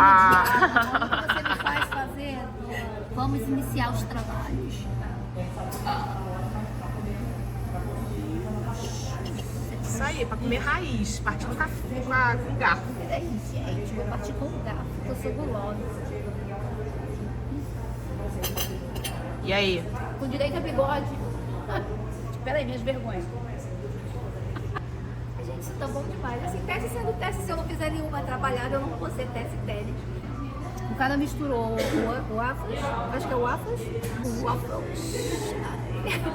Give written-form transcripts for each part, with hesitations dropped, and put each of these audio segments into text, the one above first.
Você me faz fazer. Vamos iniciar os trabalhos. Isso aí, pra comer raiz, partir com garfo. Peraí, gente, vou partir com o garfo, porque eu sou gulosa. E aí? Com direito a bigode. Peraí, minhas vergonhas. Gente, isso tá bom demais. Assim, teste sendo teste, se eu não fizer nenhuma atrapalhada, eu não vou ser teste tênis. O cara misturou o waffles, acho que é o waffles? O waffles.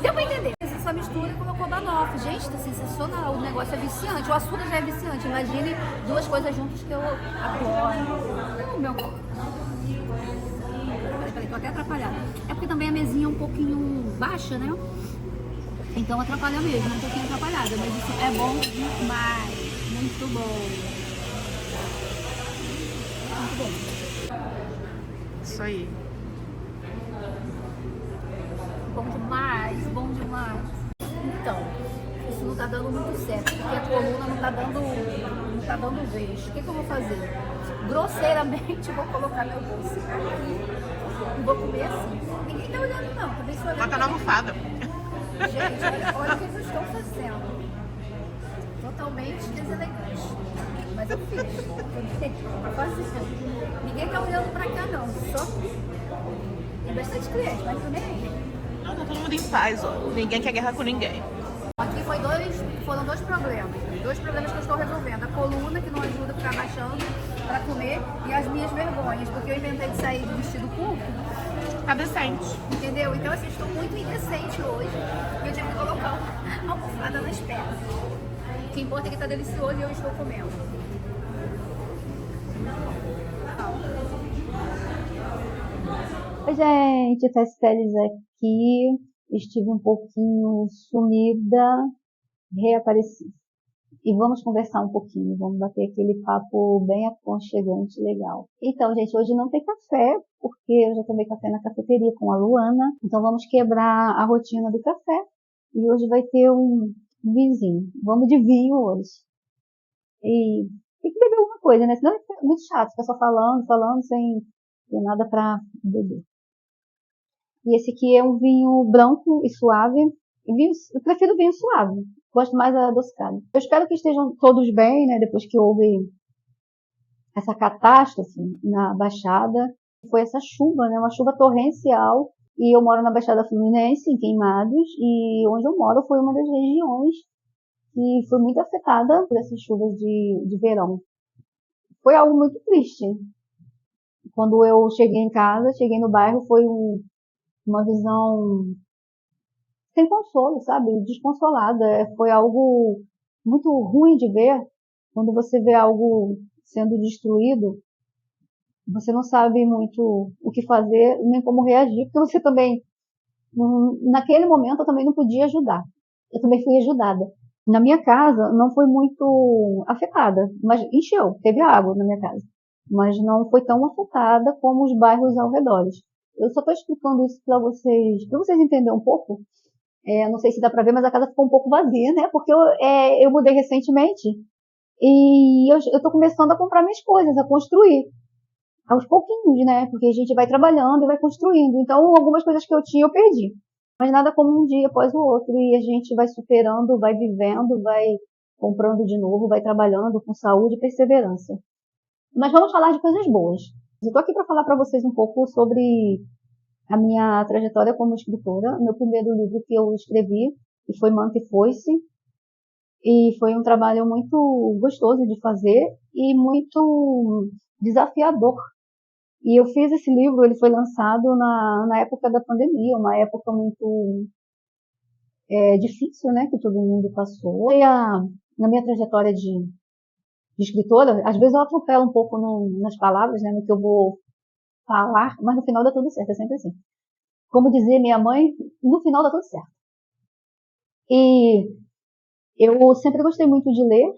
Deu pra entender. Essa mistura e colocou banoffee. Gente, tá sensacional. O negócio é viciante. O açúcar já é viciante. Imagine duas coisas juntas que eu adoro. Meu amor. Peraí, tô até atrapalhada. É porque também a mesinha é um pouquinho baixa, né? Então atrapalha mesmo, um pouquinho atrapalhada. Mas isso é bom demais. Muito bom. Muito bom. Isso aí. Bom demais, bom demais. Então, isso não tá dando muito certo, porque a coluna não tá dando vez. O que eu vou fazer? Grosseiramente, vou colocar meu bolso aqui e vou comer assim. Ninguém tá olhando não, também sou olhando. Bota na almofada. Gente, olha o que eles estão fazendo. Totalmente deselegante. Mas eu fiz. Eu faço isso. Ninguém tá olhando pra cá não. Só tem bastante cliente, mas também aí. Não, tá todo mundo em paz, ó. Ninguém quer guerra com ninguém. Aqui foram dois problemas. Dois problemas que eu estou resolvendo. A coluna, que não ajuda a ficar baixando para comer, e as minhas vergonhas, porque eu inventei de sair de vestido curto. Tá decente. Entendeu? Então, assim, estou muito indecente hoje. E eu tive que colocar uma almofada nas pernas. O que importa é que tá delicioso e eu estou comendo. Oi, gente, Festélis aqui. Estive um pouquinho sumida, reapareci. E vamos conversar um pouquinho, vamos bater aquele papo bem aconchegante, legal. Então, gente, hoje não tem café, porque eu já tomei café na cafeteria com a Luana. Então vamos quebrar a rotina do café. E hoje vai ter um vinhozinho. Vamos de vinho hoje. E tem que beber alguma coisa, né? Senão é muito chato, ficar só falando, sem ter nada para beber. E esse aqui é um vinho branco e suave. Eu prefiro vinho suave. Gosto mais adocicado. Eu espero que estejam todos bem, né? Depois que houve essa catástrofe na Baixada. Foi essa chuva, né? Uma chuva torrencial. E eu moro na Baixada Fluminense, em Queimados. E onde eu moro foi uma das regiões que foi muito afetada por essas chuvas de verão. Foi algo muito triste. Quando eu cheguei em casa, cheguei no bairro, foi uma visão sem consolo, sabe? Desconsolada. Foi algo muito ruim de ver. Quando você vê algo sendo destruído, você não sabe muito o que fazer, nem como reagir, porque você também, naquele momento, eu também não podia ajudar. Eu também fui ajudada. Na minha casa, não foi muito afetada, mas encheu, teve água na minha casa. Mas não foi tão afetada como os bairros ao redor. Eu só estou explicando isso para vocês entenderem um pouco. Não sei se dá para ver, mas a casa ficou um pouco vazia, né? Porque eu mudei recentemente e eu estou começando a comprar minhas coisas, a construir. Aos pouquinhos, né? Porque a gente vai trabalhando e vai construindo. Então, algumas coisas que eu tinha, eu perdi. Mas nada como um dia após o outro. E a gente vai superando, vai vivendo, vai comprando de novo, vai trabalhando com saúde e perseverança. Mas vamos falar de coisas boas. Eu estou aqui para falar para vocês um pouco sobre a minha trajetória como escritora. Meu primeiro livro que eu escrevi, que foi Manta e Foice. E foi um trabalho muito gostoso de fazer e muito desafiador. E eu fiz esse livro, ele foi lançado na época da pandemia, uma época muito difícil, né, que todo mundo passou. E na minha trajetória de escritora, às vezes eu atropelo um pouco nas palavras, né, no que eu vou falar, mas no final dá tudo certo, é sempre assim. Como dizia minha mãe, no final dá tudo certo. E eu sempre gostei muito de ler,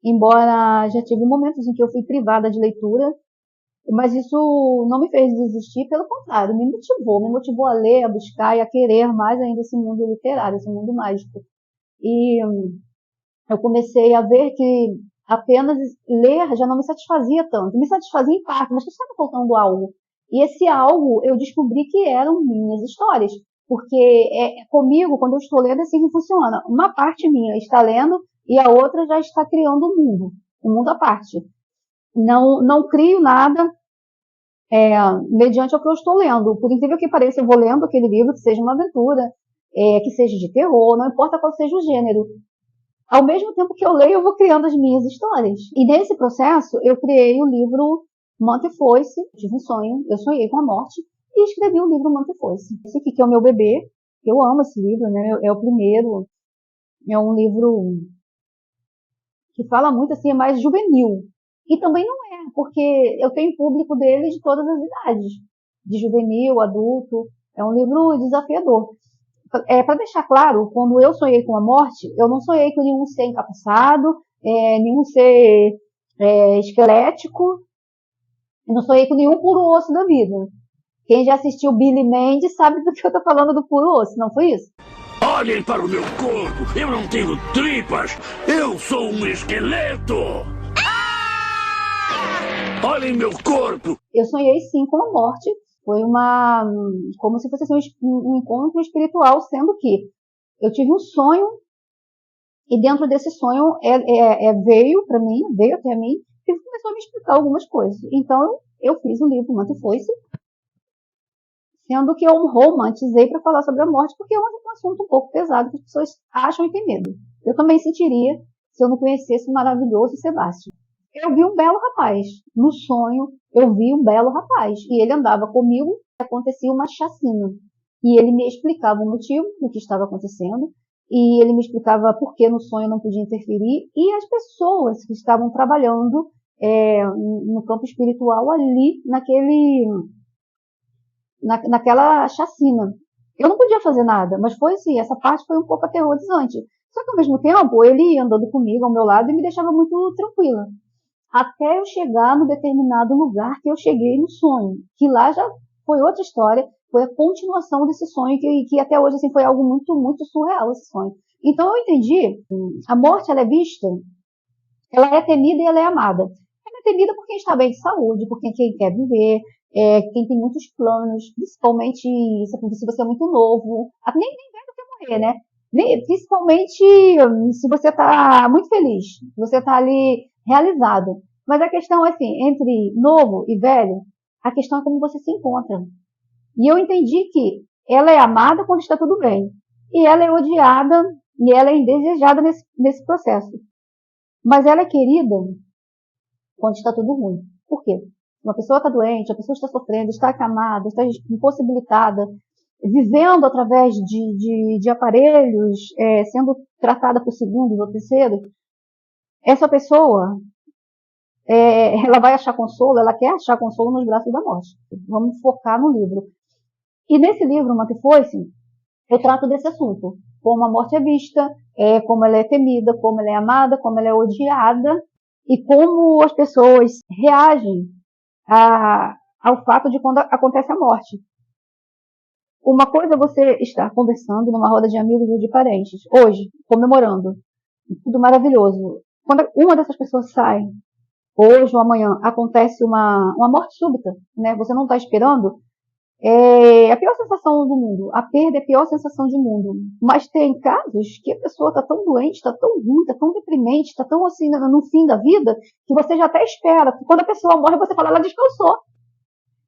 embora já tive momentos em que eu fui privada de leitura, mas isso não me fez desistir, pelo contrário, me motivou a ler, a buscar e a querer mais ainda esse mundo literário, esse mundo mágico. E eu comecei a ver que apenas ler já não me satisfazia tanto. Me satisfazia em parte, mas estava faltando algo. E esse algo eu descobri que eram minhas histórias. Porque comigo, quando eu estou lendo, é assim que funciona. Uma parte minha está lendo e a outra já está criando um mundo à parte. Não crio nada mediante o que eu estou lendo. Por incrível que pareça, eu vou lendo aquele livro, que seja uma aventura, que seja de terror, não importa qual seja o gênero. Ao mesmo tempo que eu leio, eu vou criando as minhas histórias. E nesse processo, eu criei o livro Montefoice. Tive um sonho, eu sonhei com a morte, e escrevi o livro Montefoice. Esse aqui que é o meu bebê, eu amo esse livro, né? É o primeiro, é um livro que fala muito assim, é mais juvenil. E também não é, porque eu tenho público dele de todas as idades, de juvenil, adulto. É um livro desafiador. Para deixar claro, quando eu sonhei com a morte, eu não sonhei com nenhum ser encapuçado, nenhum ser esquelético, eu não sonhei com nenhum puro osso da vida. Quem já assistiu Billy Mandy sabe do que eu tô falando do puro osso, não foi isso? Olhem para o meu corpo, eu não tenho tripas, eu sou um esqueleto! Olhem meu corpo! Eu sonhei sim com a morte. Foi como se fosse assim, um encontro espiritual, sendo que eu tive um sonho e dentro desse sonho veio para mim, veio até mim e começou a me explicar algumas coisas. Então eu fiz um livro, Montefoice, sendo que eu romantizei para falar sobre a morte, porque é um assunto um pouco pesado que as pessoas acham e têm medo. Eu também sentiria se eu não conhecesse o maravilhoso Sebastião. Eu vi um belo rapaz. No sonho, eu vi um belo rapaz. E ele andava comigo, acontecia uma chacina. E ele me explicava o motivo do que estava acontecendo. E ele me explicava por que no sonho eu não podia interferir. E as pessoas que estavam trabalhando no campo espiritual ali, naquela chacina. Eu não podia fazer nada, mas foi assim, essa parte foi um pouco aterrorizante. Só que ao mesmo tempo, ele ia andando comigo ao meu lado e me deixava muito tranquila. Até eu chegar no determinado lugar que eu cheguei no sonho, que lá já foi outra história, foi a continuação desse sonho, que até hoje assim, foi algo muito, muito surreal, esse sonho. Então eu entendi, a morte ela é vista, ela é temida e ela é amada. Ela é temida por quem está bem de saúde, por quem quer viver, quem tem muitos planos, principalmente se você é muito novo, nem velho quer morrer, né? Principalmente se você está muito feliz, você está ali realizado. Mas a questão é assim, entre novo e velho, a questão é como você se encontra. E eu entendi que ela é amada quando está tudo bem. E ela é odiada e ela é indesejada nesse processo. Mas ela é querida quando está tudo ruim. Por quê? Uma pessoa está doente, a pessoa está sofrendo, está acamada, está impossibilitada, vivendo através de aparelhos, sendo tratada por segundos ou terceiros. Essa pessoa, ela vai achar consolo, ela quer achar consolo nos braços da morte. Vamos focar no livro. E nesse livro, Montefoice, eu trato desse assunto. Como a morte é vista, como ela é temida, como ela é amada, como ela é odiada, e como as pessoas reagem ao fato de quando acontece a morte. Uma coisa é você estar conversando numa roda de amigos ou de parentes, hoje, comemorando, tudo maravilhoso. Quando uma dessas pessoas sai, hoje ou amanhã, acontece uma morte súbita, né? Você não está esperando, é a pior sensação do mundo. A perda é a pior sensação do mundo. Mas tem casos que a pessoa está tão doente, está tão ruim, está tão deprimente, está tão assim no fim da vida, que você já até espera. Quando a pessoa morre, você fala, ela descansou.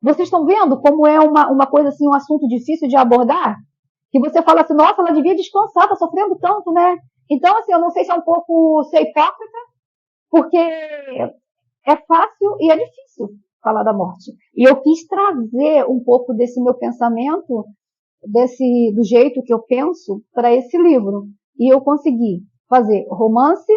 Vocês estão vendo como é uma coisa assim, um assunto difícil de abordar? Que você fala assim, nossa, ela devia descansar, está sofrendo tanto, né? Então, assim, eu não sei se é um pouco ser hipócrita, porque é fácil e é difícil falar da morte. E eu quis trazer um pouco desse meu pensamento, do jeito que eu penso, para esse livro. E eu consegui fazer romance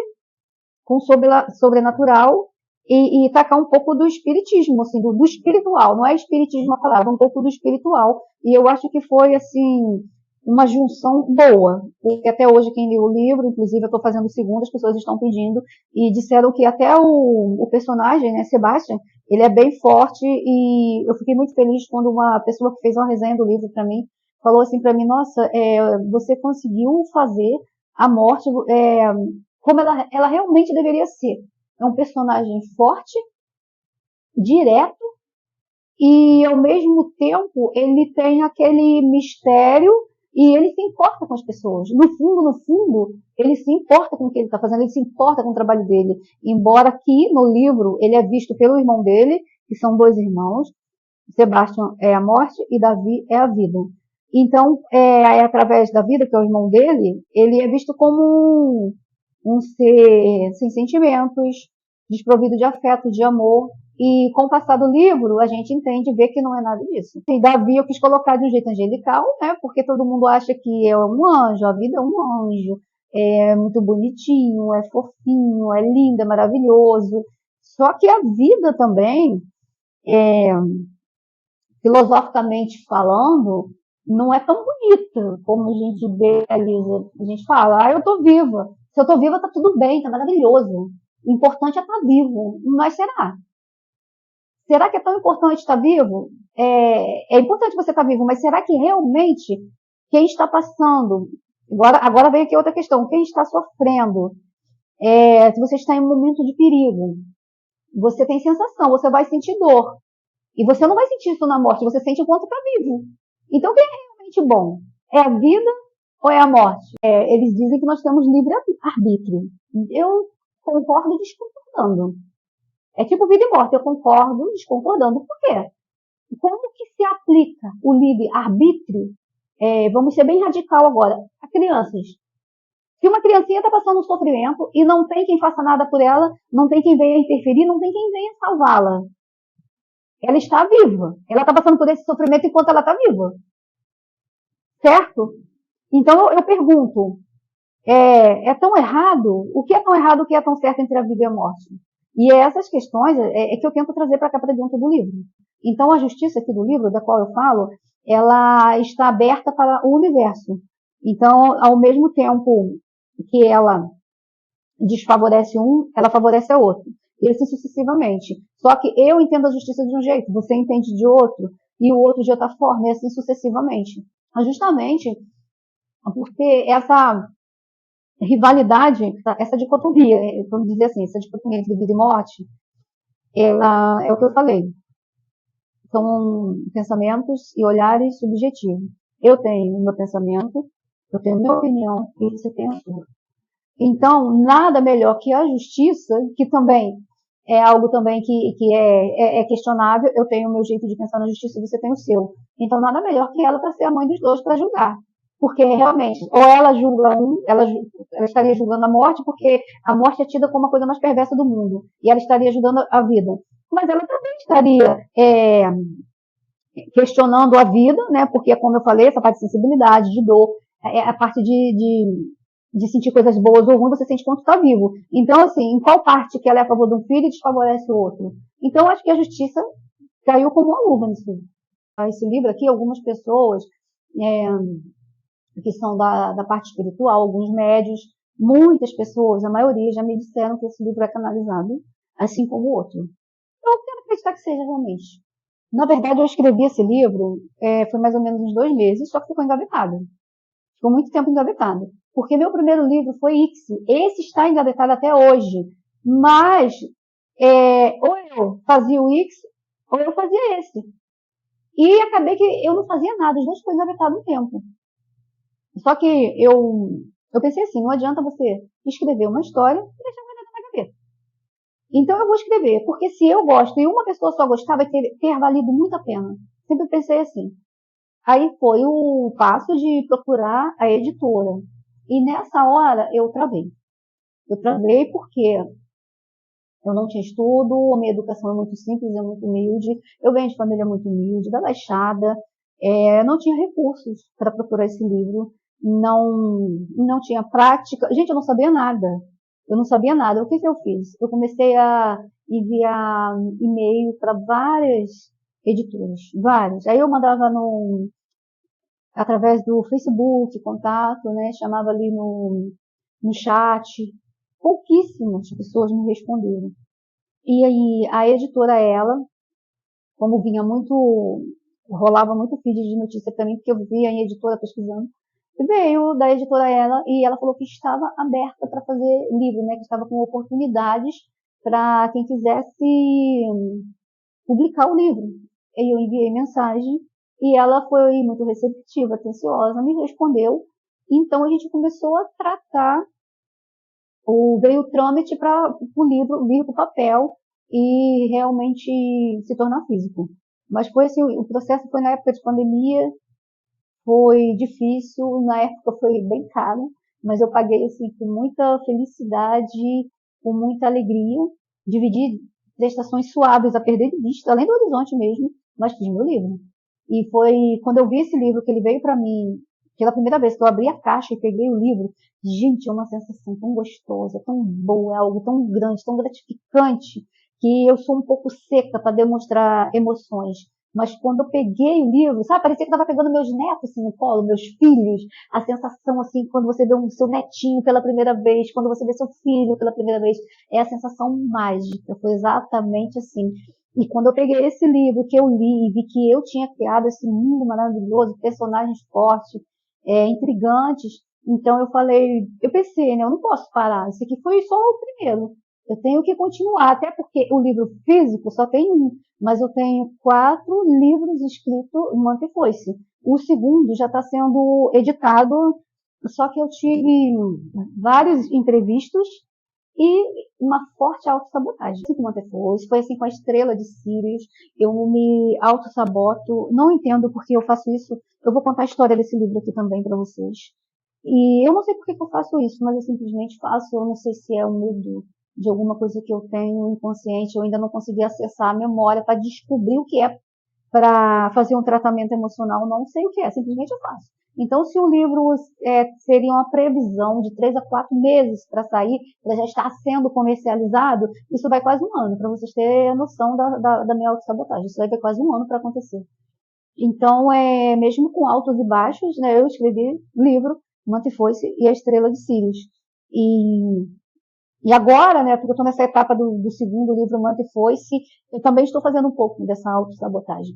com sobrenatural e tacar um pouco do espiritismo, assim, do espiritual. Não é espiritismo a palavra, um pouco do espiritual. E eu acho que foi, assim, uma junção boa. Porque até hoje quem leu o livro, inclusive eu estou fazendo o segundo, as pessoas estão pedindo, e disseram que até o personagem, né, Sebastian, ele é bem forte, e eu fiquei muito feliz quando uma pessoa que fez uma resenha do livro para mim, falou assim para mim, nossa, você conseguiu fazer a morte como ela realmente deveria ser. é um personagem forte, direto, e ao mesmo tempo ele tem aquele mistério e ele se importa com as pessoas. No fundo, ele se importa com o que ele está fazendo, ele se importa com o trabalho dele. Embora aqui no livro ele é visto pelo irmão dele, que são 2 irmãos, Sebastian é a morte e Davi é a vida. Então, através da vida, que é o irmão dele, ele é visto como um ser sem sentimentos, desprovido de afeto, de amor. E com o passar do livro, a gente entende e vê que não é nada disso. E Davi eu quis colocar de um jeito angelical, né? Porque todo mundo acha que é um anjo, a vida é um anjo, é muito bonitinho, é fofinho, é lindo, é maravilhoso. Só que a vida também, filosoficamente falando, não é tão bonita como a gente idealiza. A gente fala, eu tô viva. Se eu tô viva, tá tudo bem, tá maravilhoso. O importante é estar vivo. Mas será? Será que é tão importante estar vivo? É importante você estar vivo, mas será que realmente quem está passando... Agora vem aqui outra questão. Quem está sofrendo? Se você está em um momento de perigo, você tem sensação, você vai sentir dor. E você não vai sentir isso na morte, você sente enquanto está vivo. Então, quem é realmente bom? É a vida ou é a morte? Eles dizem que nós temos livre-arbítrio. Eu concordo desconcordando. É tipo vida e morte, eu concordo desconcordando. Por quê? Como que se aplica o livre-arbítrio? Vamos ser bem radical agora. A crianças. Se uma criancinha está passando um sofrimento e não tem quem faça nada por ela, não tem quem venha interferir, não tem quem venha salvá-la. Ela está viva. Ela está passando por esse sofrimento enquanto ela está viva. Certo? Então eu pergunto, é tão errado? O que é tão errado, o que é tão certo entre a vida e a morte? E essas questões que eu tento trazer para cá para dentro do livro. Então a justiça aqui do livro, da qual eu falo, ela está aberta para o universo. Então, ao mesmo tempo que ela desfavorece um, ela favorece a outro. E assim sucessivamente. Só que eu entendo a justiça de um jeito, você entende de outro, e o outro de outra forma, e assim sucessivamente. Mas justamente por ter essa rivalidade, essa dicotomia, vamos dizer assim, essa dicotomia entre vida e morte, ela é o que eu falei. São pensamentos e olhares subjetivos. Eu tenho o meu pensamento, eu tenho a minha opinião, e você tem a sua. Então, nada melhor que a justiça, que também é algo também que é questionável. Eu tenho o meu jeito de pensar na justiça e você tem o seu. Então, nada melhor que ela para ser a mãe dos dois para julgar. Porque, realmente, ou ela julga ela estaria julgando a morte, porque a morte é tida como a coisa mais perversa do mundo. E ela estaria ajudando a vida. Mas ela também estaria questionando a vida, né? Porque, como eu falei, essa parte de sensibilidade, de dor, a parte de sentir coisas boas ou ruins, você sente quando está vivo. Então, assim, em qual parte que ela é a favor de um filho e desfavorece o outro? Então, acho que a justiça caiu como uma luva nisso. Esse livro aqui, algumas pessoas que são da parte espiritual, alguns médios, muitas pessoas, a maioria, já me disseram que esse livro é canalizado, assim como o outro. Eu quero acreditar que seja realmente. Na verdade, eu escrevi esse livro, foi mais ou menos uns 2 meses, só que ficou engavetado. Ficou muito tempo engavetado. Porque meu primeiro livro foi Ixi. Esse está engavetado até hoje. Mas, ou eu fazia o Ixi, ou eu fazia esse. E acabei que eu não fazia nada, os dois ficou engavetado um tempo. Só que eu pensei assim, não adianta você escrever uma história e deixar engavetado na gaveta. Então eu vou escrever, porque se eu gosto e uma pessoa só gostar, vai ter valido muito a pena. Sempre pensei assim. Aí foi o passo de procurar a editora. E nessa hora eu travei. Eu travei porque eu não tinha estudo, a minha educação é muito simples, é muito humilde, eu venho de família muito humilde, da Baixada, não tinha recursos para procurar esse livro, não tinha prática. Gente, eu não sabia nada. Eu não sabia nada. O que eu fiz? Eu comecei a enviar e-mail para várias editoras, várias. Aí eu mandava através do Facebook, contato, né? Chamava ali no chat. Pouquíssimas pessoas me responderam. E aí a editora, como rolava muito feed de notícia para mim, porque eu via em editora pesquisando, veio da editora e ela falou que estava aberta para fazer livro, né? Que estava com oportunidades para quem quisesse publicar o livro. E eu enviei mensagem e ela foi muito receptiva, atenciosa, me respondeu. Então a gente começou a tratar, veio o trâmite para o livro vir para o papel e realmente se tornar físico. Mas foi assim, o processo foi na época de pandemia, foi difícil, na época foi bem caro, mas eu paguei assim com muita felicidade, com muita alegria, dividi prestações suaves a perder de vista, além do horizonte mesmo, mas fiz meu livro. E foi quando eu vi esse livro, que ele veio para mim, pela primeira vez que eu abri a caixa e peguei o livro, gente, é uma sensação tão gostosa, tão boa, é algo tão grande, tão gratificante, que eu sou um pouco seca para demonstrar emoções. Mas quando eu peguei o livro, sabe, parecia que eu estava pegando meus netos assim, no colo, meus filhos. A sensação, assim, quando você vê o seu netinho pela primeira vez, quando você vê seu filho pela primeira vez, é a sensação mágica. Foi exatamente assim. E quando eu peguei esse livro, que eu li e vi que eu tinha criado esse mundo maravilhoso, personagens fortes, intrigantes, então eu pensei, né, eu não posso parar. Esse aqui foi só o primeiro. Eu tenho que continuar, até porque o livro físico só tem um, mas eu tenho 4 livros escritos em Montefoice. O segundo já está sendo editado, só que eu tive vários imprevistos e uma forte autossabotagem. Assim como Montefoice, foi assim com a Estrela de Sirius, eu me autossaboto, não entendo porque eu faço isso, eu vou contar a história desse livro aqui também para vocês. E eu não sei por que eu faço isso, mas eu simplesmente faço, eu não sei se é um medo de alguma coisa que eu tenho inconsciente, eu ainda não consegui acessar a memória para descobrir o que é para fazer um tratamento emocional, não sei o que é, simplesmente eu faço. Então, se o livro seria uma previsão de 3 a 4 meses para sair, para já estar sendo comercializado, isso vai quase um ano, para vocês terem a noção da minha autossabotagem. Isso vai ter quase um ano para acontecer. Então, mesmo com altos e baixos, né, eu escrevi livro, Montefoice e a Estrela de Sirius. E agora, né, porque eu estou nessa etapa do segundo livro, Montefoice, eu também estou fazendo um pouco dessa autossabotagem.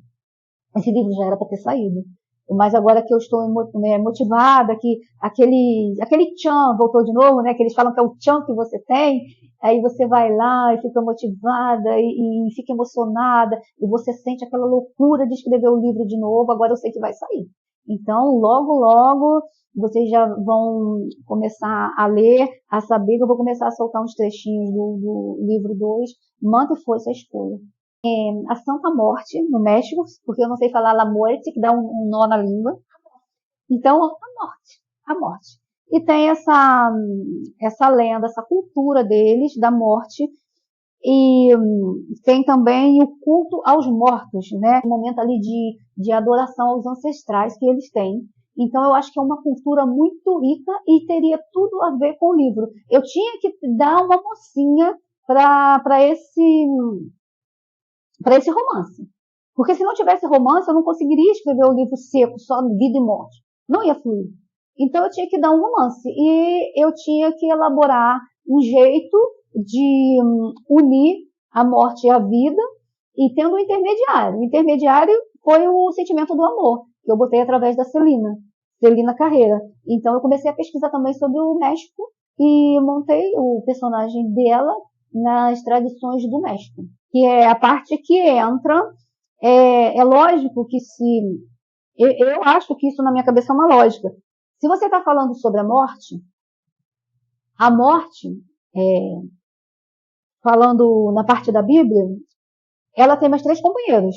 Esse livro já era para ter saído. Mas agora que eu estou motivada, que aquele tchan voltou de novo, né, que eles falam que é o tchan que você tem, aí você vai lá e fica motivada e fica emocionada, e você sente aquela loucura de escrever o livro de novo, agora eu sei que vai sair. Então, logo, logo, vocês já vão começar a ler, a saber que eu vou começar a soltar uns trechinhos do livro 2, Montefoice a Escolha. A Santa Morte, no México, porque eu não sei falar La Muerte, que dá um nó na língua. Então, a morte. E tem essa lenda, essa cultura deles, da morte, e tem também o culto aos mortos, né? Um momento ali de adoração aos ancestrais que eles têm. Então, eu acho que é uma cultura muito rica e teria tudo a ver com o livro. Eu tinha que dar uma mocinha para esse romance. Porque se não tivesse romance, eu não conseguiria escrever o livro seco, só vida e morte. Não ia fluir. Então eu tinha que dar um romance. E eu tinha que elaborar um jeito de unir a morte e a vida, e tendo um intermediário. O intermediário foi o sentimento do amor, que eu botei através da Celina Carreira. Então eu comecei a pesquisar também sobre o México, e montei o personagem dela nas tradições do México, que é a parte que entra, é lógico que eu acho que isso na minha cabeça é uma lógica. Se você está falando sobre a morte, falando na parte da Bíblia, ela tem mais 3 companheiros.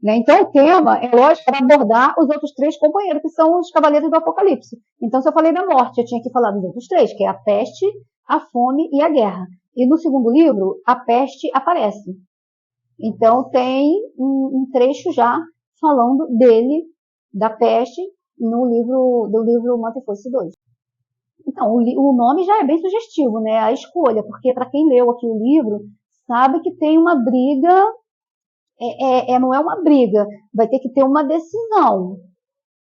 Né? Então o tema, é lógico, para abordar os outros 3 companheiros, que são os cavaleiros do Apocalipse. Então se eu falei da morte, eu tinha que falar dos outros 3, que é a peste, a fome e a guerra. E no segundo livro, a peste aparece. Então tem um trecho já falando dele, da peste, do livro Montefoice 2. Então, o nome já é bem sugestivo, né? A escolha, porque para quem leu aqui o livro, sabe que tem uma briga, não é uma briga, vai ter que ter uma decisão.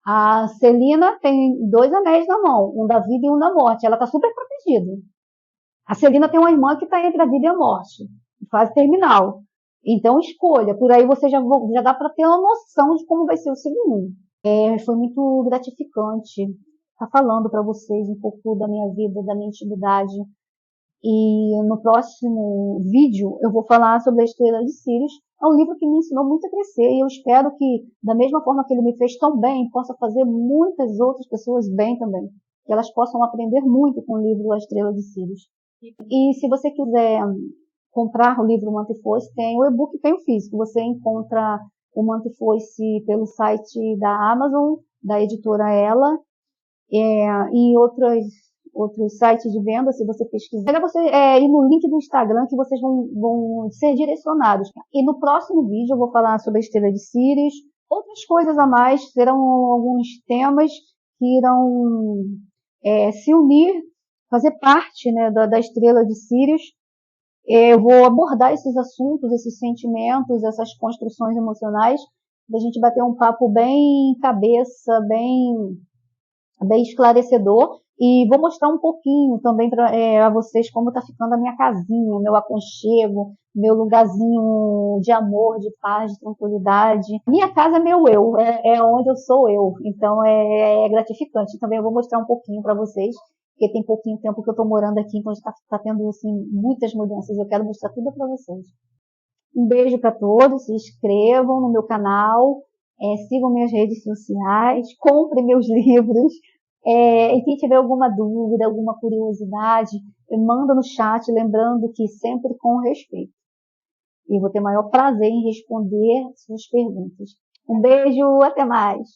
A Celina tem 2 anéis na mão, um da vida e um da morte, ela está super protegida. A Celina tem uma irmã que está entre a vida e a morte, fase terminal. Então, escolha. Por aí você já dá para ter uma noção de como vai ser o segundo. Foi muito gratificante estar falando para vocês um pouco da minha vida, da minha intimidade. E no próximo vídeo eu vou falar sobre a Estrela de Sirius. É um livro que me ensinou muito a crescer e eu espero que, da mesma forma que ele me fez tão bem, possa fazer muitas outras pessoas bem também. Que elas possam aprender muito com o livro A Estrela de Sirius. E se você quiser comprar o livro Mantifoice, tem o e-book e tem o físico. Você encontra o Mantifoice pelo site da Amazon, da editora Ela, e outros sites de venda, se você pesquisar. É você ir no link do Instagram que vocês vão ser direcionados. E no próximo vídeo eu vou falar sobre a Estrela de Sirius, outras coisas a mais, serão alguns temas que irão se unir, fazer parte, né, da Estrela de Sirius. Eu vou abordar esses assuntos, esses sentimentos, essas construções emocionais, da gente bater um papo bem cabeça, bem esclarecedor, e vou mostrar um pouquinho também para vocês como está ficando a minha casinha, meu aconchego, meu lugarzinho de amor, de paz, de tranquilidade. Minha casa é meu eu, é onde eu sou eu, então é gratificante. Também eu vou mostrar um pouquinho para vocês, porque tem pouquinho tempo que eu estou morando aqui, então está tendo assim, muitas mudanças, eu quero mostrar tudo para vocês. Um beijo para todos, se inscrevam no meu canal, sigam minhas redes sociais, comprem meus livros, e quem tiver alguma dúvida, alguma curiosidade, manda no chat, lembrando que sempre com respeito. E vou ter o maior prazer em responder suas perguntas. Um beijo, até mais!